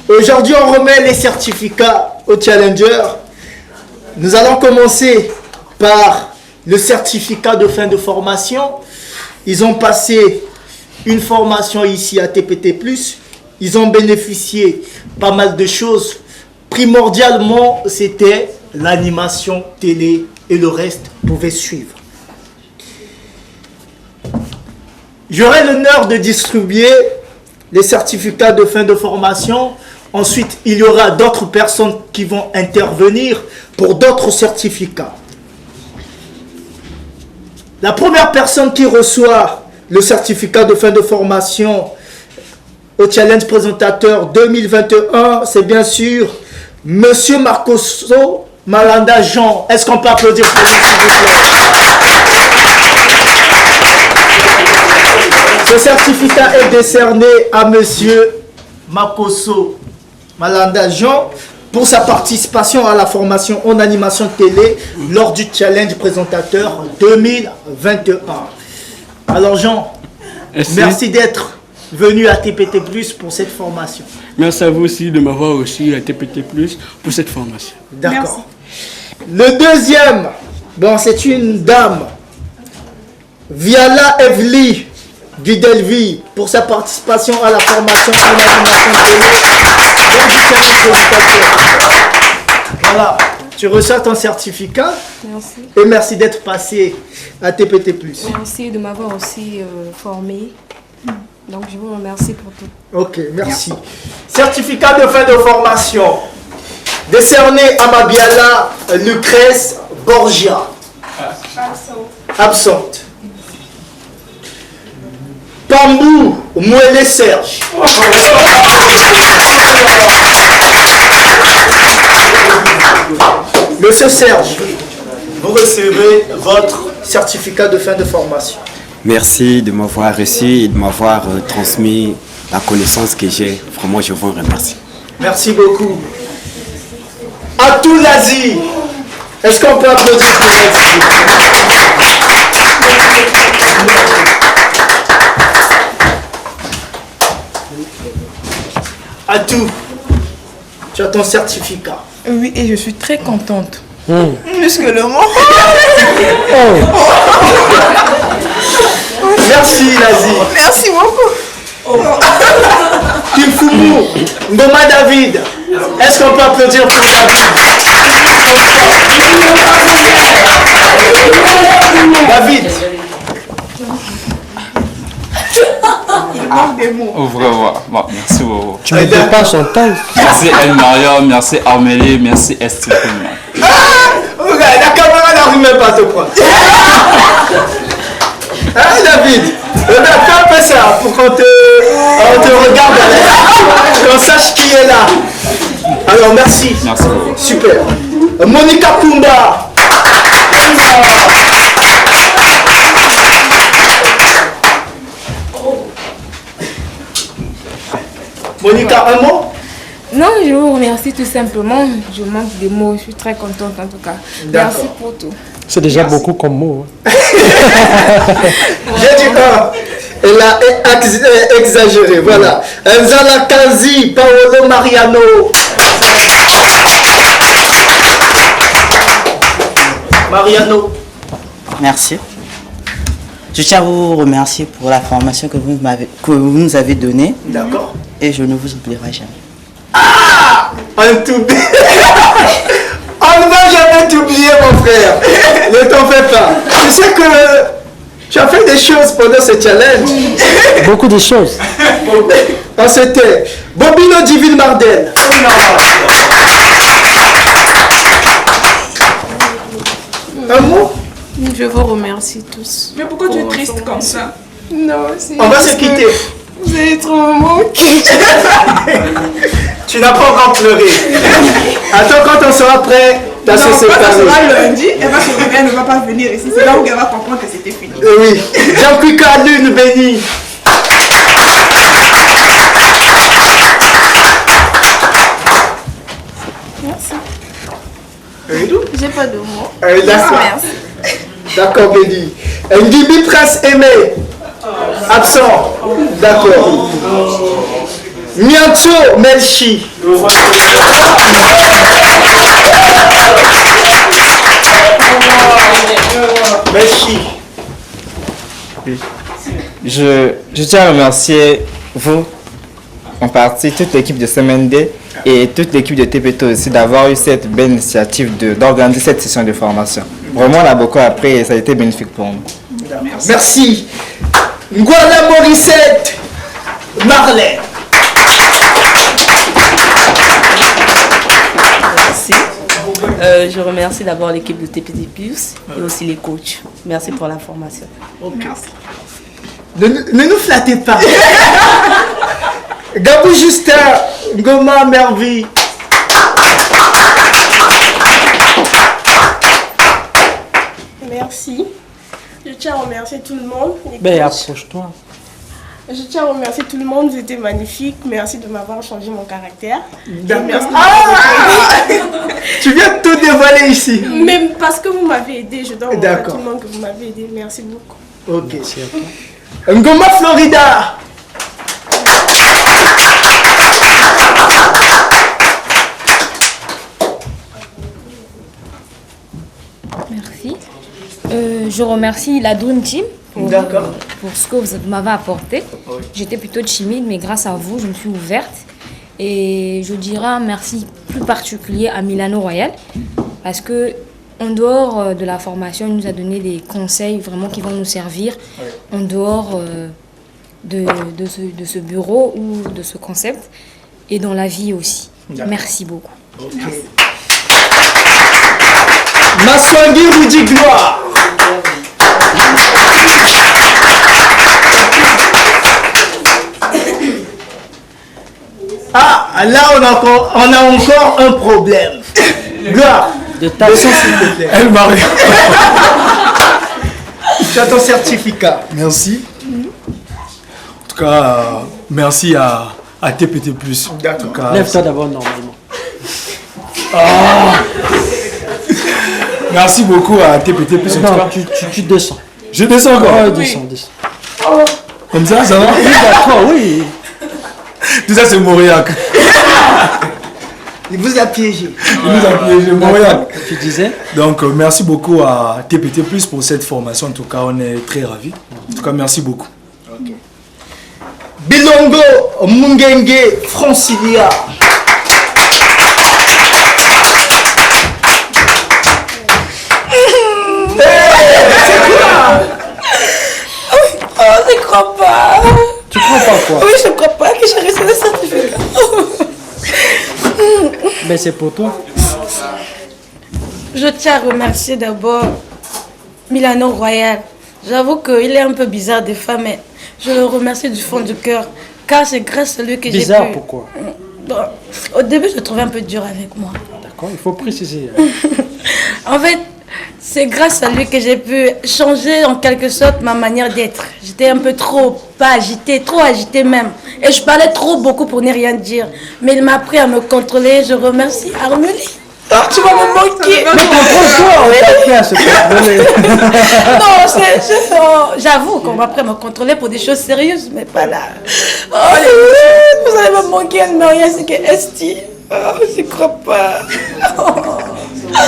Aujourd'hui, on remet les certificats aux challengers. Nous allons commencer par le certificat de fin de formation. Ils ont passé une formation ici à TPT+. Ils ont bénéficié pas mal de choses. Primordialement, c'était l'animation télé et le reste pouvait suivre. J'aurai l'honneur de distribuer les certificats de fin de formation. Ensuite, il y aura d'autres personnes qui vont intervenir pour d'autres certificats. La première personne qui reçoit le certificat de fin de formation au Challenge Présentateur 2021, c'est bien sûr Monsieur Marcoso Malanda Jean. Est-ce qu'on peut applaudir pour lui, s'il vous plaît? Ce certificat est décerné à Monsieur Marcoso Malanda Jean pour sa participation à la formation en animation télé lors du Challenge Présentateur 2021. Alors Jean, merci d'être venu à TPT+, pour cette formation. Merci à vous aussi de m'avoir reçu à TPT+, pour cette formation. D'accord. Le deuxième, bon, c'est une dame, Viala Evely du Delvi, pour sa participation à la formation en animation télé lors du Challenge Présentateur. Voilà, tu reçois ton certificat. Merci. Et merci d'être passé à TPT+. Merci de m'avoir aussi formé. Donc je vous remercie pour tout. Ok, merci. Certificat de fin de formation décerné à Mabiala Lucrèce Borgia. Absente. Pambou Mouélé Serge. Monsieur Serge, vous recevez votre certificat de fin de formation. Merci de m'avoir reçu et de m'avoir transmis la connaissance que j'ai. Vraiment, je vous remercie. Merci beaucoup. Atou Lazi, est-ce qu'on peut applaudir pour Lazi? Atou, tu as ton certificat. Oui, et je suis très contente. Plus que le mot. Merci Lazi. Merci beaucoup. Kifumu, Ngoma David, est-ce qu'on peut applaudir pour David? David. Il manque des mots. Au revoir. Bon, merci beaucoup. Tu ne dis pas son taille. Merci El Mario, merci Armélie, merci Esther. Regarde, la caméra n'arrive même pas à te prendre. Hein David? Fais un peu ça pour qu'on te regarde, qu'on sache qui est là. Alors merci. Merci beaucoup. Super. Monica Kumba. Monica, un mot? Non, je vous remercie tout simplement. Je manque des mots. Je suis très contente en tout cas. Merci pour tout. C'est déjà beaucoup comme mot. J'ai dit elle a exagéré, voilà. Nzala Kazi, Paolo Mariano. Mariano. Merci. Je tiens à vous remercier pour la formation que vous nous avez donnée. D'accord. Et je ne vous oublierai jamais. Ah, on t'oublie. On ne va jamais t'oublier, mon frère. Ne t'en fais pas. Tu sais que tu as fait des choses pendant ce challenge. Beaucoup de choses. On s'était. Bobino Divine Mardel. Un mot? Je vous remercie tous. Mais pourquoi tu es triste comme ça? Non, c'est... On va se quitter. Vous avez trop manqué. Tu n'as pas encore pleuré. Attends, quand on sera prêt, t'as se séparer. Quand on sera lundi, elle ne va pas venir ici. C'est là où elle va comprendre que c'était fini. Oui. Jean-Cuca Lune béni. Merci. Eidou? J'ai pas de mots. D'accord. Merci. D'accord, béni. Ndibi Prince Aimé. Absent. D'accord. Mianzo Melchi. Melchi. Je tiens à remercier vous, en partie, toute l'équipe de SMND et toute l'équipe de TPTO aussi d'avoir eu cette belle initiative d'organiser cette session de formation. Vraiment, on a beaucoup appris et ça a été bénéfique pour nous. Merci. Ngwala Morissette Marley. Merci. Je remercie d'abord l'équipe de TPT Plus et aussi les coachs. Merci pour la formation. Merci. Ne nous flattez pas. Gabou Justin, Ngoma Mervi. Merci. Je tiens à remercier tout le monde. Ben, approche-toi. Je tiens à remercier tout le monde, c'était magnifique. Merci de m'avoir changé mon caractère. Merci. Tu viens de tout dévoiler ici. Même parce que vous m'avez aidé, je dois remercier à tout D'accord. le monde que vous m'avez aidé. Merci beaucoup. Ok. Ngoma Florida. Merci. Je remercie la Dream Team pour ce que vous m'avez apporté. J'étais plutôt timide, mais grâce à vous, je me suis ouverte. Et je dirais un merci plus particulier à Milano Royal parce que en dehors de la formation, il nous a donné des conseils vraiment qui vont nous servir en dehors de ce bureau ou de ce concept et dans la vie aussi. Merci beaucoup. Maswangi Rudi Gloire. Ah, là on a encore un problème. Gloire. De ta s'il te plaît. Elle m'arrive. Tu as ton certificat. Merci. En tout cas, merci à TPT+. En tout cas, Lève-toi d'abord normalement. merci beaucoup à TPT+. En tout Non, cas. tu descends. Je descends encore. Ouais, descends. Comme ça va? Oui, d'accord, oui. Tout ça, c'est Mauriac. Il vous a piégé. Il nous a piégé, Mauriac. Tu disais? Donc, merci beaucoup à TPT+, pour cette formation. En tout cas, on est très ravis. En tout cas, merci beaucoup. Bilongo Mungenge Francilia. Oh, je crois pas. Tu crois pas quoi? Oui, je crois pas que j'ai reçu le certificat. Ben, c'est pour toi. Je tiens à remercier d'abord Milano Royal. J'avoue qu'il est un peu bizarre des fois, mais je le remercie du fond du cœur. Car c'est grâce à lui que j'ai pu... Bizarre, pourquoi? Bon, au début, je le trouvais un peu dur avec moi. D'accord, il faut préciser. En fait, c'est grâce à lui que j'ai pu changer en quelque sorte ma manière d'être. J'étais un peu trop agitée même. Et je parlais trop beaucoup pour ne rien dire. Mais il m'a appris à me contrôler. Je remercie Armélie. Oh, tu vas me manquer. Mais contrôle-toi, on t'a appris à se contrôler. Non, j'avoue qu'on m'a appris à me contrôler pour des choses sérieuses, mais pas là. Oh, vous allez me manquer, Anne-Marie, c'est que Esti. Oh, je crois pas.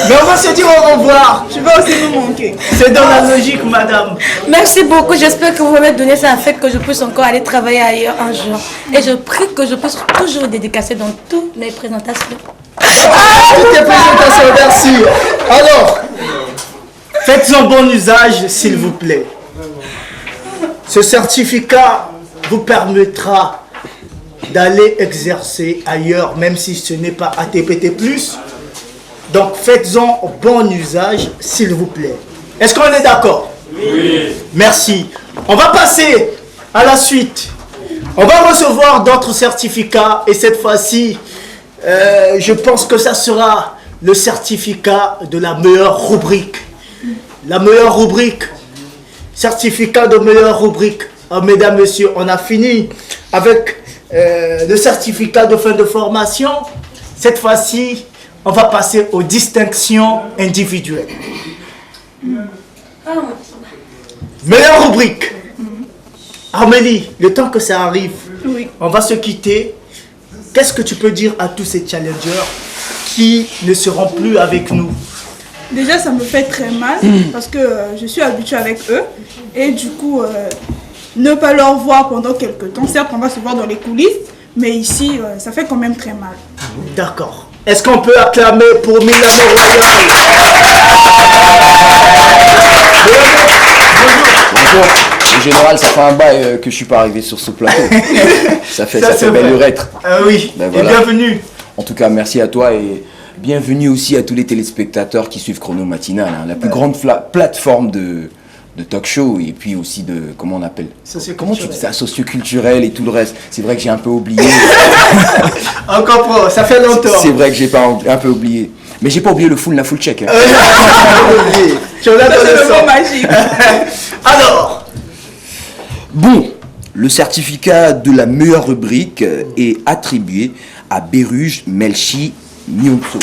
Mais on va se dire au revoir. Tu vas aussi me manquer. C'est dans la logique, madame. Merci beaucoup. J'espère que vous m'avez donné ça afin que je puisse encore aller travailler ailleurs un jour. Et je prie que je puisse toujours dédicacer dans toutes mes présentations. Toutes tes présentations, merci. Alors, faites-en bon usage, s'il vous plaît. Ce certificat vous permettra d'aller exercer ailleurs, même si ce n'est pas à TPT+. Donc, faites-en bon usage, s'il vous plaît. Est-ce qu'on est d'accord? Oui. Merci. On va passer à la suite. On va recevoir d'autres certificats et cette fois-ci, je pense que ça sera le certificat de la meilleure rubrique. La meilleure rubrique. Certificat de meilleure rubrique. Oh, mesdames, messieurs, on a fini avec le certificat de fin de formation. Cette fois-ci, on va passer aux distinctions individuelles. Meilleure rubrique. Armélie, le temps que ça arrive, on va se quitter. qu'est-ce que tu peux dire à tous ces challengers qui ne seront plus avec nous? Déjà, ça me fait très mal parce que je suis habituée avec eux. Et du coup, ne pas leur voir pendant quelques temps. Certes, on va se voir dans les coulisses, mais ici, ça fait quand même très mal. D'accord. Est-ce qu'on peut acclamer pour Milano Royal? Bonjour. Le général, ça fait un bail que je suis pas arrivé sur ce plateau. ça fait belle urètre. Oui, Ben, et bienvenue. En tout cas, merci à toi et bienvenue aussi à tous les téléspectateurs qui suivent Chrono Matinal, la plus grande plateforme de talk show et puis aussi de, comment on appelle, comment tu dis ça, socioculturel et tout le reste. C'est vrai que j'ai un peu oublié. Encore pro, ça fait longtemps. C'est vrai que j'ai un peu oublié. Mais j'ai pas oublié la full check. Hein. Tu l'as dans le sang. Magique. Alors, bon, le certificat de la meilleure rubrique est attribué à Béruge Melchi Nyonso.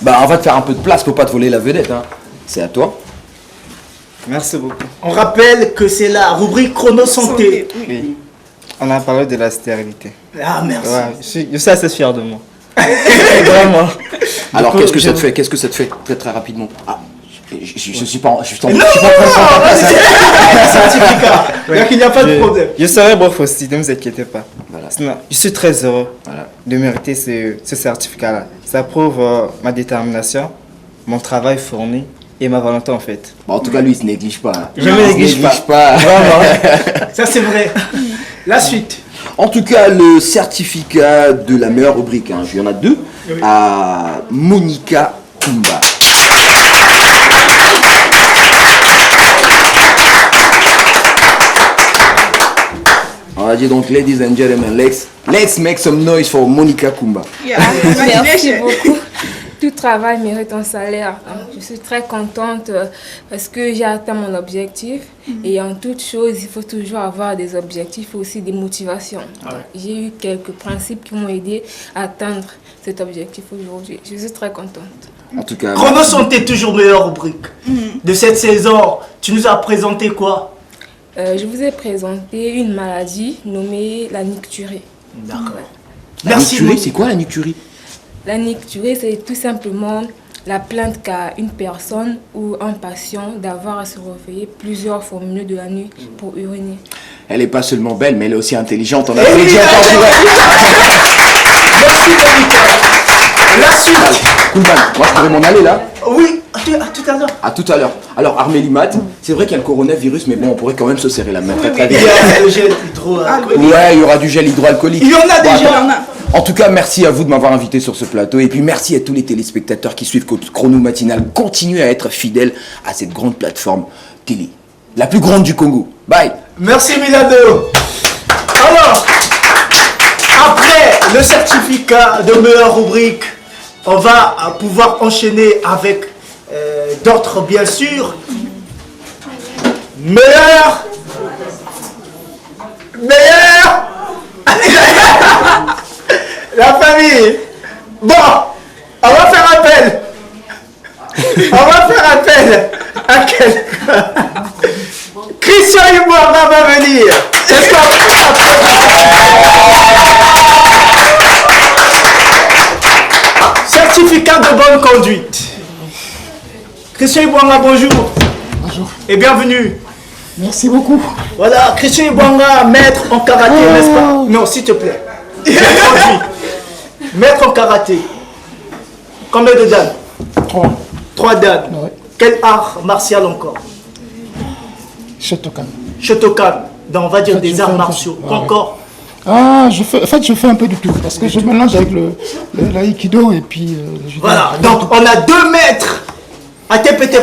Bah, on va te faire un peu de place pour pas te voler la vedette. Hein. C'est à toi. Merci beaucoup. On rappelle que c'est la rubrique Chrono Santé. Oui. On a parlé de la stérilité. Ah, merci. Ouais, je suis assez fier de moi. Vraiment. Alors, qu'est-ce que ça te fait? Qu'est-ce que ça te fait? Très très rapidement. Ah, je suis pas en train de certificat. Donc il n'y a pas de problème. Je serai bref aussi, ne vous inquiétez pas. Voilà. Sinon, je suis très heureux de mériter ce certificat-là. Ça prouve ma détermination, mon travail fourni et ma volonté en fait. Bon, en tout cas, lui, il ne se néglige pas. Hein. Je ne me néglige pas. Vraiment. Ça, c'est vrai. La suite. En tout cas, le certificat de la meilleure rubrique, hein, il y en a deux, à Monica Kumba. On va dire donc, ladies and gentlemen, let's make some noise for Monica Kumba. Yeah. Merci beaucoup. Tout travail mérite un salaire. Je suis très contente parce que j'ai atteint mon objectif. Et en toute chose, il faut toujours avoir des objectifs et aussi des motivations. J'ai eu quelques principes qui m'ont aidé à atteindre cet objectif aujourd'hui. Je suis très contente. En tout cas, Chrono Santé, toujours meilleure rubrique. De cette saison, tu nous as présenté quoi? Je vous ai présenté une maladie nommée la nicturie. D'accord. La nicturie, c'est quoi la nicturie? La nicturie, c'est tout simplement la plainte qu'a une personne ou un patient d'avoir à se réveiller plusieurs fois au milieu de la nuit pour uriner. Elle n'est pas seulement belle, mais elle est aussi intelligente. On a Merci Monica. La suite. Koulman, moi je pourrais m'en aller là. Oui, à tout à l'heure. À tout à l'heure. Alors Armélimat, c'est vrai qu'il y a le coronavirus, mais bon, on pourrait quand même se serrer la main très très vite. Il y a le gel hydroalcoolique. Ouais, il y aura du gel hydroalcoolique. Il y en a déjà. En tout cas, merci à vous de m'avoir invité sur ce plateau. Et puis merci à tous les téléspectateurs qui suivent Chrono Matinal. Continuez à être fidèles à cette grande plateforme télé. La plus grande du Congo. Bye. Merci Milano. Alors, après le certificat de meilleure rubrique, on va pouvoir enchaîner avec d'autres, bien sûr. Meilleur. La famille. Bon, on va faire appel. À quelqu'un. Christian Iboira va venir. Est-ce qu'on certificat de bonne conduite. Christian Iboira, bonjour. Bonjour. Et bienvenue. Merci beaucoup. Voilà, Christian Iboira, maître en karaté, n'est-ce pas? Non, s'il te plaît. Maître en karaté. Combien de dames? 3. 3 dames. Ouais. Quel art martial encore? Shotokan. Shotokan. Donc on va dire des arts martiaux. Encore? Je fais un peu de tout parce que je mélange avec l'aïkido et puis le judo. Voilà, donc on a 2 maîtres à TPT+,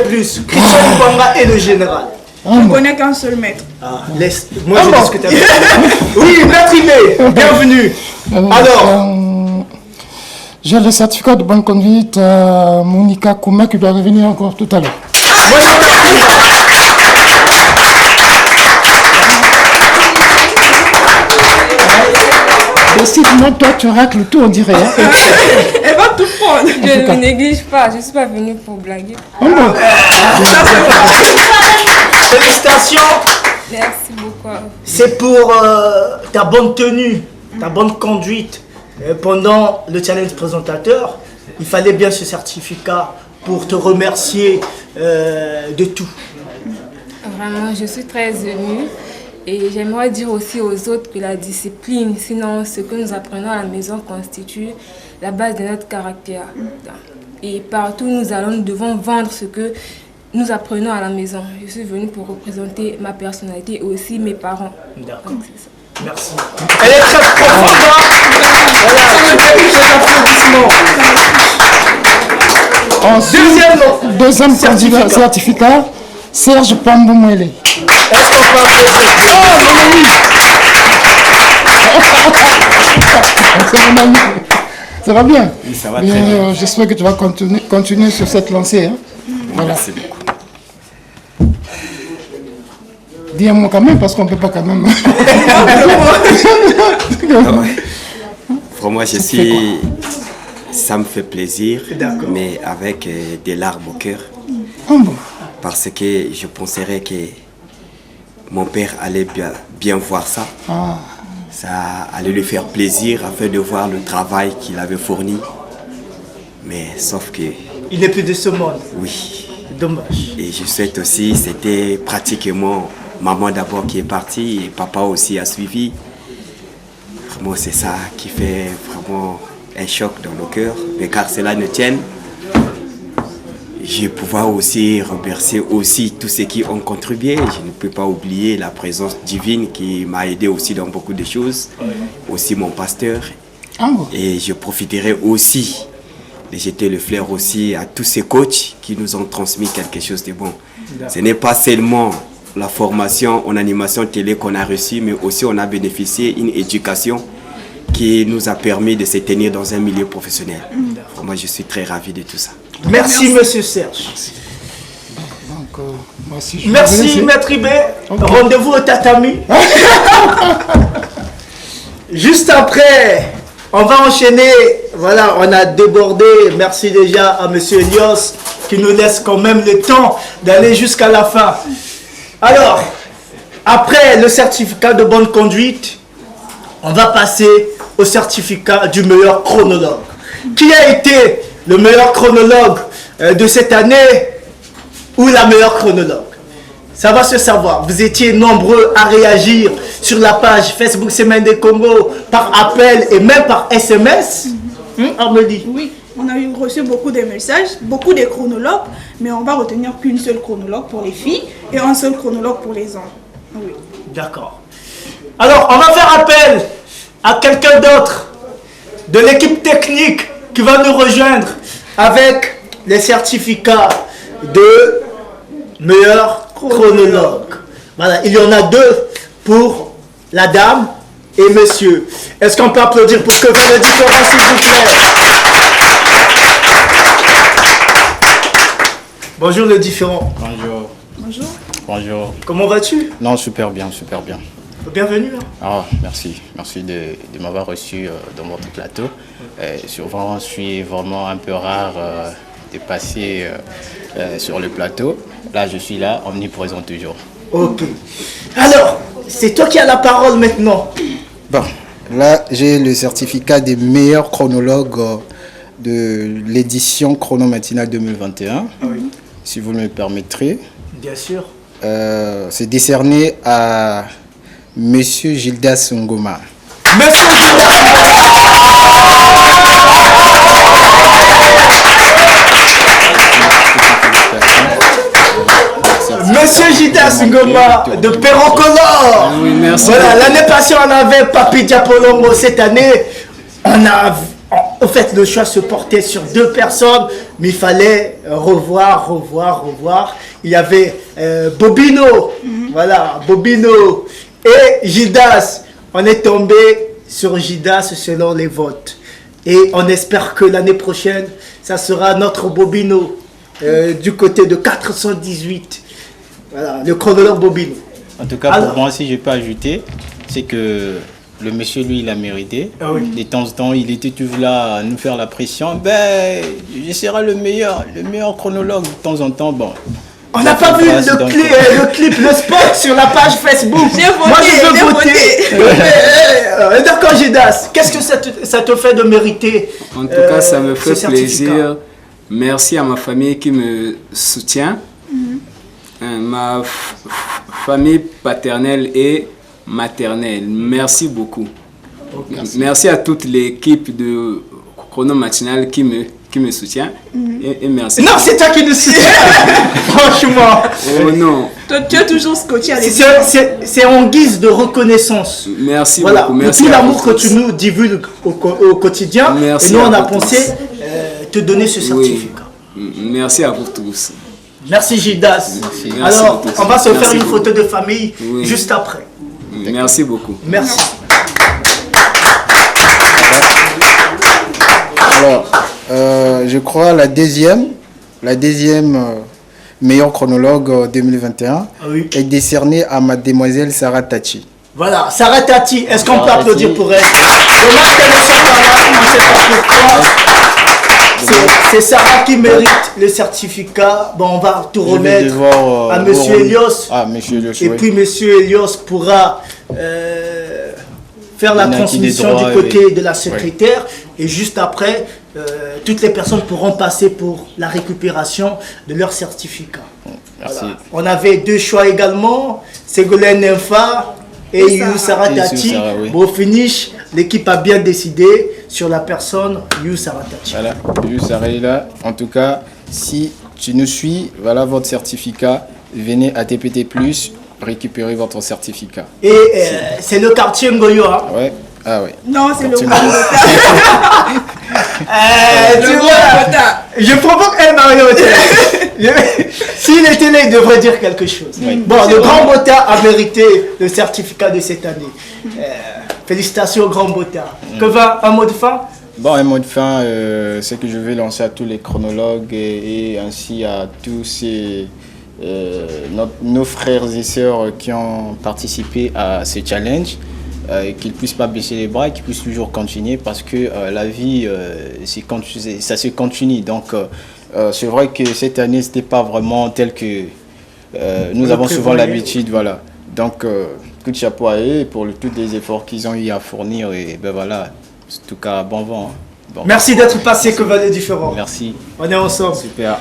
Christian Iboira et le général. Je ne connais qu'un seul maître. Moi je discute avec Oui, maître Imé, bienvenue. Alors, j'ai le certificat de bonne conduite à Monica Kumba qui doit revenir encore tout à l'heure. Décide-moi, toi tu racles tout, on dirait. Hein. Elle va tout prendre. Je ne néglige pas, je ne suis pas venue pour blaguer. Oh non. Félicitations. Merci beaucoup. C'est pour ta bonne tenue, ta bonne conduite pendant le challenge présentateur. Il fallait bien ce certificat pour te remercier de tout. Vraiment, je suis très émue. Et j'aimerais dire aussi aux autres que la discipline, sinon ce que nous apprenons à la maison constitue la base de notre caractère. Et partout où nous allons, nous devons vendre ce que nous apprenons à la maison. Je suis venue pour représenter ma personnalité et aussi mes parents. D'accord. Merci. Elle est très profonde. Ensuite, deuxième candidat certificat, Serge Pamboumouele. Est-ce qu'on peut C'est mon ami. Ça va bien? Oui, ça va très bien. J'espère que tu vas continuer sur cette lancée. Hein? Voilà. Merci beaucoup. Dis un mot quand même, parce qu'on ne peut pas quand même. Vraiment, ça me fait plaisir, mais avec des larmes au cœur. Ah bon? Parce que je penserais que mon père allait bien voir ça. Ah. Ça allait lui faire plaisir afin de voir le travail qu'il avait fourni. Mais sauf que... Il n'est plus de ce monde. Oui. Dommage. Et je souhaite aussi, c'était pratiquement maman d'abord qui est partie et papa aussi a suivi. Vraiment, c'est ça qui fait vraiment un choc dans nos cœurs. Mais car cela ne tienne, je vais pouvoir aussi remercier aussi tous ceux qui ont contribué. Je ne peux pas oublier la présence divine qui m'a aidé aussi dans beaucoup de choses. Aussi mon pasteur. Ah bon? Et je profiterai aussi de jeter le flair aussi à tous ces coachs qui nous ont transmis quelque chose de bon. Ce n'est pas seulement la formation en animation télé qu'on a reçue, mais aussi on a bénéficié d'une éducation qui nous a permis de se tenir dans un milieu professionnel. Moi, je suis très ravi de tout ça. Merci, monsieur Serge. Donc, moi aussi, merci, Maître Ibé. Okay. Rendez-vous au tatami. Juste après, on va enchaîner. Voilà, on a débordé. Merci déjà à monsieur Elios qui nous laisse quand même le temps d'aller jusqu'à la fin. Alors, après le certificat de bonne conduite, on va passer au certificat du meilleur chronologue. Qui a été le meilleur chronologue de cette année ou la meilleure chronologue? Ça va se savoir. Vous étiez nombreux à réagir sur la page Facebook Semaine des Congo par appel et même par SMS. Amélie? Oui, on a reçu beaucoup de messages, beaucoup de chronologues, mais on va retenir qu'une seule chronologue pour les filles et un seul chronologue pour les hommes. Oui. D'accord. Alors, on va faire appel à quelqu'un d'autre de l'équipe technique qui va nous rejoindre avec les certificats de meilleur chronologue. Voilà, il y en a deux pour la dame et monsieur. Est-ce qu'on peut applaudir pour que fait le différent, s'il vous plaît? Bonjour le différent. Bonjour. Bonjour. Bonjour. Comment vas-tu? Non, super bien, super bien. Bienvenue. Ah, merci. Merci de m'avoir reçu dans votre plateau. Souvent, je suis vraiment un peu rare de passer sur le plateau. Là, je suis là, omniprésent toujours. Ok. Alors, c'est toi qui as la parole maintenant. Bon, là, j'ai le certificat des meilleurs chronologues de l'édition Chrono Matinale 2021. Oui. Si vous me permettrez. Bien sûr. C'est décerné à Monsieur Gildas Ngoma. Monsieur Monsieur Gildas Ngoma de Perrocolor. Oui, merci. Voilà, l'année passée on avait Papi Diapolongo. Cette année, on a... En fait, le choix se portait sur deux personnes, mais il fallait revoir. Il y avait Bobino, voilà, Bobino et Gildas. On est tombé sur Gildas selon les votes. Et on espère que l'année prochaine, ça sera notre Bobino du côté de 418. Voilà, le chronologue Bobino. En tout cas, pour moi, si je peux ajouter, c'est que le monsieur, lui, il a mérité. Ah oui. De temps en temps, il était toujours là à nous faire la pression. Ben, je serai le meilleur chronologue. De temps en temps, bon, On n'a pas vu le clip, le spot sur la page Facebook. J'ai voté, Moi, je veux voter. D'accord, Gidas. Qu'est-ce que ça te fait de mériter? En tout cas, ça me fait plaisir. Merci à ma famille qui me soutient. Ma famille paternelle et maternelle. Merci beaucoup. Merci à toute l'équipe de Chrono Matinal qui me soutient. Et merci. Non, c'est toi qui nous soutiens. Franchement. Oh non. Toi, tu es toujours scotché à l'époque. C'est en guise de reconnaissance. Merci beaucoup. Merci pour tout l'amour que tu nous divulgues au quotidien. Merci. Et nous, on a pensé te donner ce certificat. Merci à vous tous. Merci Gidas. Alors, on va se faire une photo de famille juste après. Merci beaucoup. Merci. Alors, je crois la deuxième meilleure chronologue 2021 est décernée à mademoiselle Sarah Tachi. Voilà, Sarah Tati, est-ce qu'on peut applaudir pour elle? Dommage qu'elle ne soit pas là, on ne sait pas pourquoi. C'est Sarah qui mérite le certificat. Bon, on va tout remettre à Monsieur Elios. Ah, Monsieur Elios, et puis Monsieur Elios pourra faire la transmission du côté de la secrétaire. Et juste après, toutes les personnes pourront passer pour la récupération de leur certificat. Merci. Voilà. On avait deux choix également, Ségolène Nympha et Sarah Tati. Bon finish, l'équipe a bien décidé sur la personne Sarah Tati. Voilà, Sarah est là. En tout cas, si tu nous suis, voilà votre certificat. Venez à TPT+, récupérer votre certificat. Et c'est le quartier Ngoyo. Hein? Ouais. Ah ouais. Non, c'est le Grand tu vois, je provoque un Mario. S'il était là, il devrait dire quelque chose. Bon, le Grand Bota a mérité le certificat de cette année. Félicitations au Grand Bota. Que va un mot de fin? Bon, un mot de fin, c'est que je vais lancer à tous les chronologues et ainsi à tous ces, nos frères et sœurs qui ont participé à ce challenge. Qu'ils ne puissent pas baisser les bras et qu'ils puissent toujours continuer parce que la vie, ça se continue. Donc, c'est vrai que cette année, ce n'était pas vraiment tel que nous avons souvent l'habitude. Voilà. Donc, coup de chapeau à eux pour tous les efforts qu'ils ont eu à fournir. Et ben voilà, en tout cas, bon vent. Hein. Bon. Merci d'être passé, que valait différent. Merci. On est ensemble. Super.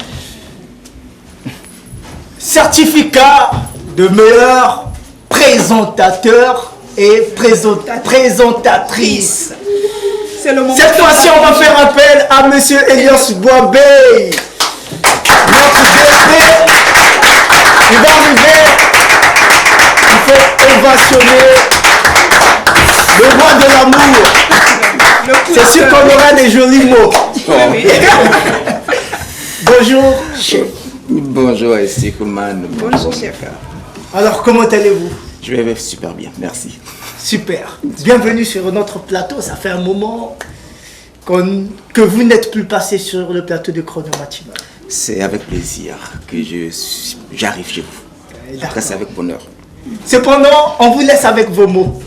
Certificat de meilleur présentateur et présentatrice. C'est le moment. Cette fois-ci, on va faire appel à Monsieur Elios Boabé. Notre DP, il va arriver. Il faut ovationner le roi de l'amour. C'est sûr qu'on aura des jolis mots. Bonjour, chef. Bonjour, Essie Koulman. Bonjour, chef. Alors, comment allez-vous? Je vais super bien, merci. Super. Bienvenue sur notre plateau. Ça fait un moment que vous n'êtes plus passé sur le plateau de Chrono Matinal. C'est avec plaisir que j'arrive chez vous. Après, c'est avec bonheur. Cependant, on vous laisse avec vos mots.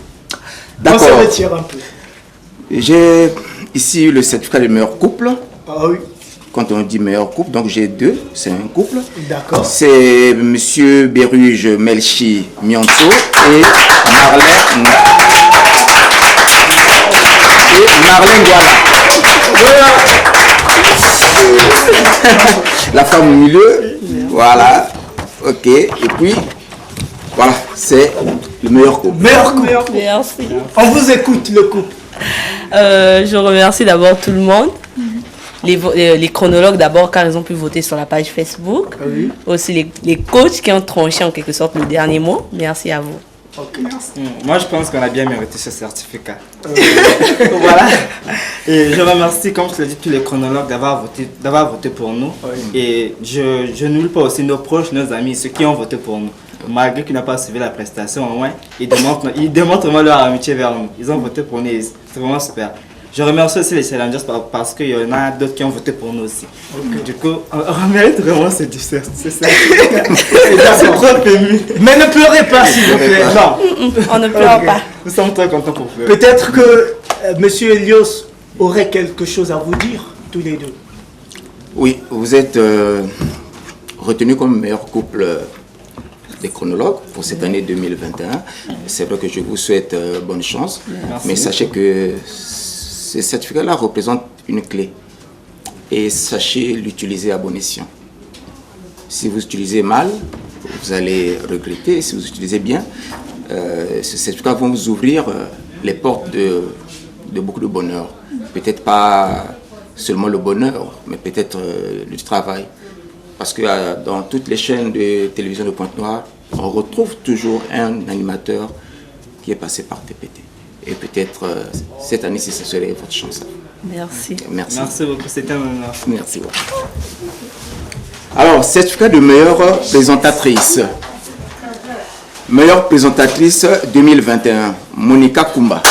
On se retire un peu. J'ai ici le certificat de meilleur couple. Ah oui. Quand on dit meilleur couple, donc j'ai deux, c'est un couple. D'accord. C'est Monsieur Béruge Melchi Mianto et Marlène Voilà. La femme au milieu. Voilà. Ok. Et puis, voilà, c'est le meilleur couple. Meilleur couple. Merci. On vous écoute, le couple. Je remercie d'abord tout le monde. Les chronologues d'abord car ils ont pu voter sur la page Facebook. Oui. Aussi les coachs qui ont tranché en quelque sorte le dernier mot. Merci à vous. Okay. Moi je pense qu'on a bien mérité ce certificat. Voilà. Et je remercie, comme je l'ai dit, tous les chronologues d'avoir voté pour nous. Oui. Et je n'oublie pas aussi nos proches, nos amis, ceux qui ont voté pour nous. Malgré qu'ils n'ont pas suivi la prestation, au moins, ils démontrent vraiment leur amitié vers nous. Ils ont voté pour nous, c'est vraiment super. Je remercie aussi les challengers parce qu'il y en a d'autres qui ont voté pour nous aussi. Okay. Du coup, on mérite vraiment ce certificat. C'est trop ému. Mais ne pleurez pas, s'il vous plaît. Non, on ne pleure pas. Nous sommes très contents pour pleurer. Peut-être que Monsieur Elios aurait quelque chose à vous dire, tous les deux. Oui, vous êtes retenu comme meilleur couple des chronologues pour cette année 2021. C'est vrai que je vous souhaite bonne chance. Merci. Mais sachez que ce certificat-là représente une clé. Et sachez l'utiliser à bon escient. Si vous utilisez mal, vous allez regretter. Si vous utilisez bien, ce certificat va vous ouvrir les portes de beaucoup de bonheur. Peut-être pas seulement le bonheur, mais peut-être le travail. Parce que dans toutes les chaînes de télévision de Pointe-Noire, on retrouve toujours un animateur qui est passé par TPT. Et peut-être cette année-ci, ce serait votre chance. Merci. Merci. Merci beaucoup, c'était un honneur. Merci beaucoup. Alors, certificat de meilleure présentatrice. Meilleure présentatrice 2021, Monica Kumba.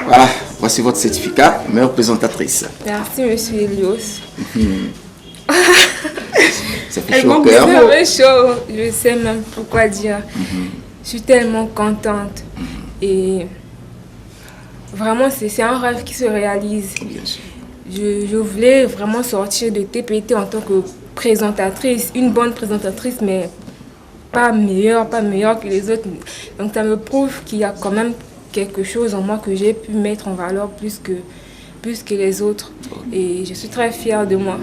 Voilà, voici votre certificat, meilleure présentatrice. Merci, monsieur Elios. Ça fait chaud au cœur. Ça fait chaud, je sais même pourquoi dire. Je suis tellement contente. Et vraiment, c'est un rêve qui se réalise. Bien sûr. Je voulais vraiment sortir de TPT en tant que présentatrice, une bonne présentatrice, mais pas meilleure que les autres. Donc ça me prouve qu'il y a quand même quelque chose en moi que j'ai pu mettre en valeur plus que les autres. Et je suis très fière de moi.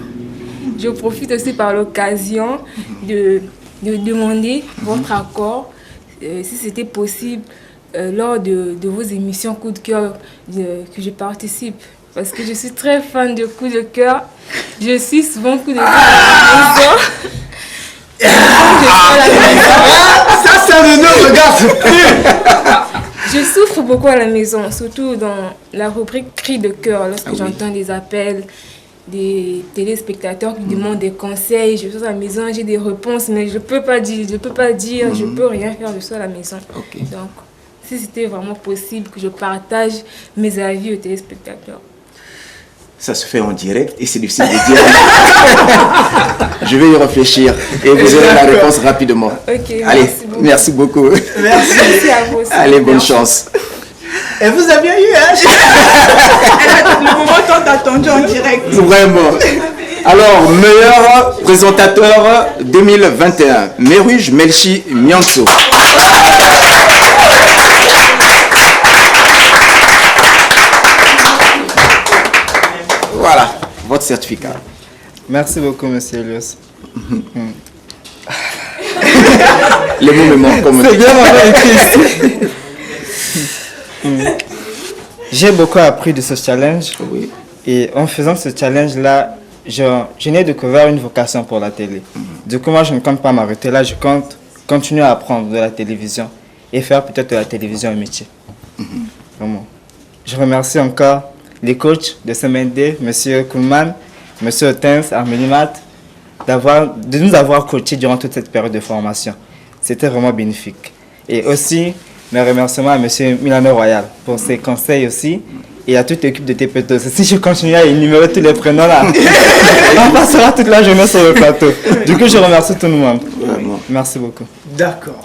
Je profite aussi par l'occasion de demander votre accord, si c'était possible, lors de vos émissions Coup de cœur que je participe. Parce que je suis très fan de Coup de cœur. Je suis souvent Coup de cœur à la maison. Ça, c'est un honneur, regarde. Je souffre beaucoup à la maison, surtout dans la rubrique Cris de cœur, lorsque j'entends des appels des téléspectateurs qui demandent des conseils. Je suis à la maison, j'ai des réponses, mais je ne peux pas dire, je ne peux rien faire, je suis à la maison. Donc, si c'était vraiment possible que je partage mes avis aux téléspectateurs. Ça se fait en direct et c'est difficile de dire. Je vais y réfléchir et vous aurez la réponse rapidement. Okay, allez, merci beaucoup. Merci. Merci à vous aussi. Allez, bonne chance. Et vous avez eu, hein? Le moment tant attendu en direct. Vraiment. Alors, meilleur présentateur 2021, Meruj Melchi Mianso. Voilà, votre certificat. Merci beaucoup, monsieur Elios. Les mots me manquent comme c'est bien écrit ici. J'ai beaucoup appris de ce challenge. Oui. Et en faisant ce challenge-là, je n'ai découvert une vocation pour la télé. Du coup, moi, je ne compte pas m'arrêter là. Je compte continuer à apprendre de la télévision et faire peut-être de la télévision un métier. Vraiment. Je remercie encore les coachs de SMND, M. Kuhlmann, M. Otens, Armélimat, de nous avoir coachés durant toute cette période de formation. C'était vraiment bénéfique. Et aussi, mes remerciements à M. Milano Royal pour ses conseils aussi et à toute l'équipe de TPT. Si je continue à énumérer tous les prénoms là, on passera toute la journée sur le plateau. Du coup, je remercie tout le monde. Vraiment. Merci beaucoup. D'accord.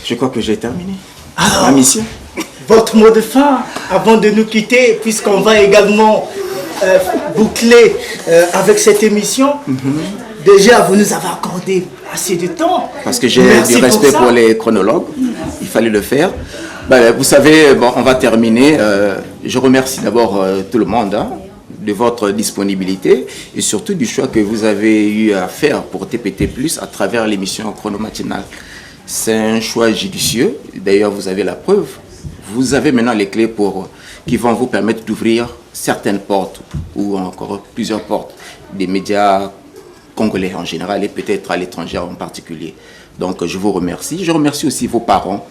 Je crois que j'ai terminé Alors, ma mission. Votre mot de fin avant de nous quitter, puisqu'on va également boucler avec cette émission. Déjà, vous nous avez accordé assez de temps. Parce que j'ai Merci du respect ça. pour les chronologues. Il fallait le faire. Ben, vous savez, bon, on va terminer. Je remercie d'abord tout le monde de votre disponibilité et surtout du choix que vous avez eu à faire pour TPT+, à travers l'émission Chronomatinale. C'est un choix judicieux. D'ailleurs, vous avez la preuve. Vous avez maintenant les clés qui vont vous permettre d'ouvrir certaines portes ou encore plusieurs portes des médias congolais en général et peut-être à l'étranger en particulier. Donc, je vous remercie. Je remercie aussi vos parents